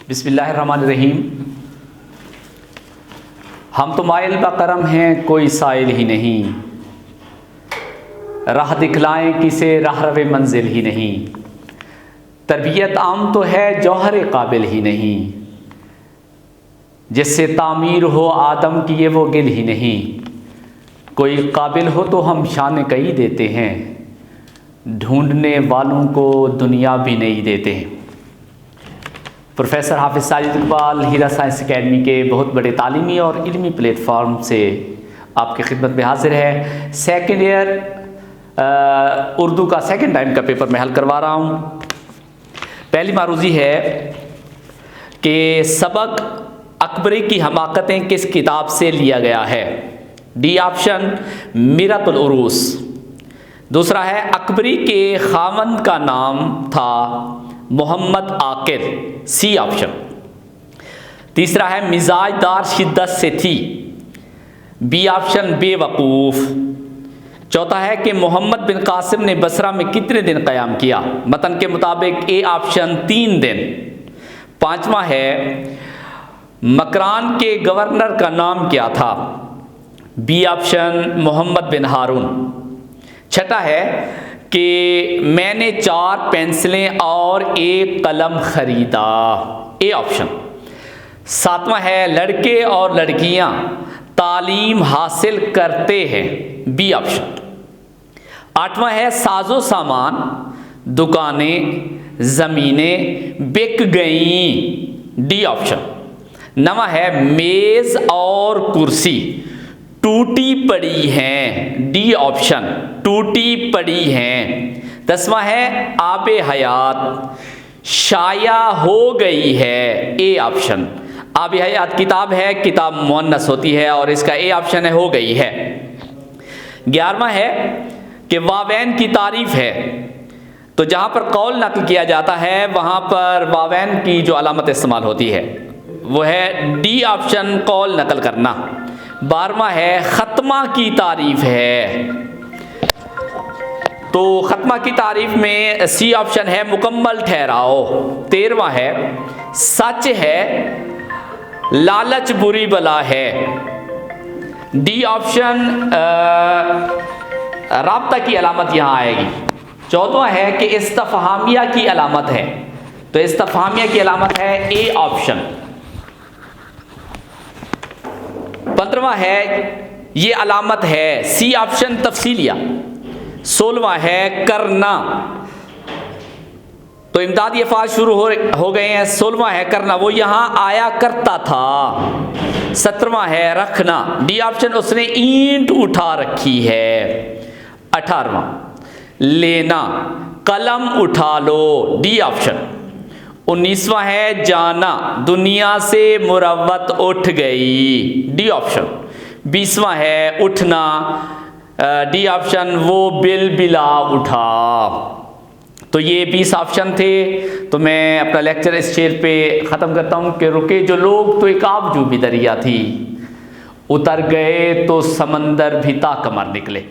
बिस्मिल्लाहिर्रहमानिर्रहीम। हम तो माइल बकरम हैं, कोई साइल ही नहीं, राह दिखलाएं किसे राह रवे मंजिल ही नहीं। तरबियत आम तो है, जौहर काबिल ही नहीं, जिससे तामीर हो आदम की ये वो गिल ही नहीं। कोई काबिल हो तो हम शान कई देते हैं, ढूंढने वालों को दुनिया भी नहीं देते हैं। प्रोफेसर हाफिज साजिद इकबाल हीरा साइंस एकेडमी के बहुत बड़े तालीमी और इल्मी प्लेटफॉर्म से आपकी खिदमत में हाजिर है। सेकेंड ईयर उर्दू का सेकेंड टाइम का पेपर मैं हल करवा रहा हूँ। पहली मारूजी है कि सबक अकबरी की हमाकतें किस किताब से लिया गया है। डी ऑप्शन मीरतुल उरूस। दूसरा है अकबरी के खावंद का नाम था मोहम्मद आकिर, सी ऑप्शन। तीसरा है मिजाजदार शिद्दत से थी, बी ऑप्शन बेवकूफ़। चौथा है कि मोहम्मद बिन कासिम ने बसरा में कितने दिन क़याम किया, मतन के मुताबिक ए ऑप्शन 3 दिन। पांचवा है मकरान के गवर्नर का नाम क्या था, बी ऑप्शन मोहम्मद बिन हारून। छठा है कि मैंने 4 पेंसिलें और 1 कलम खरीदा, ए ऑप्शन। सातवां है लड़के और लड़कियां तालीम हासिल करते हैं, बी ऑप्शन। आठवां है साजो सामान दुकानें ज़मीनें बिक गईं, डी ऑप्शन। नवा है मेज़ और कुर्सी टूटी पड़ी हैं, डी ऑप्शन, टूटी पड़ी हैं। 10वां है आबे हयात शाया हो गई है, ए ऑप्शन। आबे हयात किताब है, किताब मुअन्नस होती है और इसका ए ऑप्शन है, हो गई है। 11वां है कि वावैन की तारीफ है, तो जहां पर कौल नकल किया जाता है वहां पर वावैन की जो अलामत इस्तेमाल होती है वो है डी ऑप्शन, कौल नकल करना। 12वां है ख़त्मा की तारीफ है, तो ख़त्मा की तारीफ में सी ऑप्शन है मुकम्मल ठहराओ। 13वां है सच है लालच बुरी बला है, डी ऑप्शन राब्ता की अलामत यहाँ आएगी। 14वां है कि इस्तफहामिया की अलामत है, तो इस्तफहामिया की अलामत है ए ऑप्शन। 15वां है ये अलामत है, सी ऑप्शन तफसीलिया। 16वां है करना, तो इमदादी अल्फाज शुरू हो गए हैं। 16वां है करना, वो यहां आया करता था। 17वां है रखना, डी ऑप्शन, उसने ईंट उठा रखी है। 18वां लेना, कलम उठा लो, डी ऑप्शन। 19वां है जाना, दुनिया से मुरव्वत उठ गई, डी ऑप्शन। 20वां है उठना, डी ऑप्शन, वो बिल बिला उठा। तो ये 20 ऑप्शन थे। तो मैं अपना लेक्चर इस शेर पे ख़त्म करता हूँ कि रुके जो लोग तो एक आबजू भी दरिया थी, उतर गए तो समंदर भी ताकमर निकले।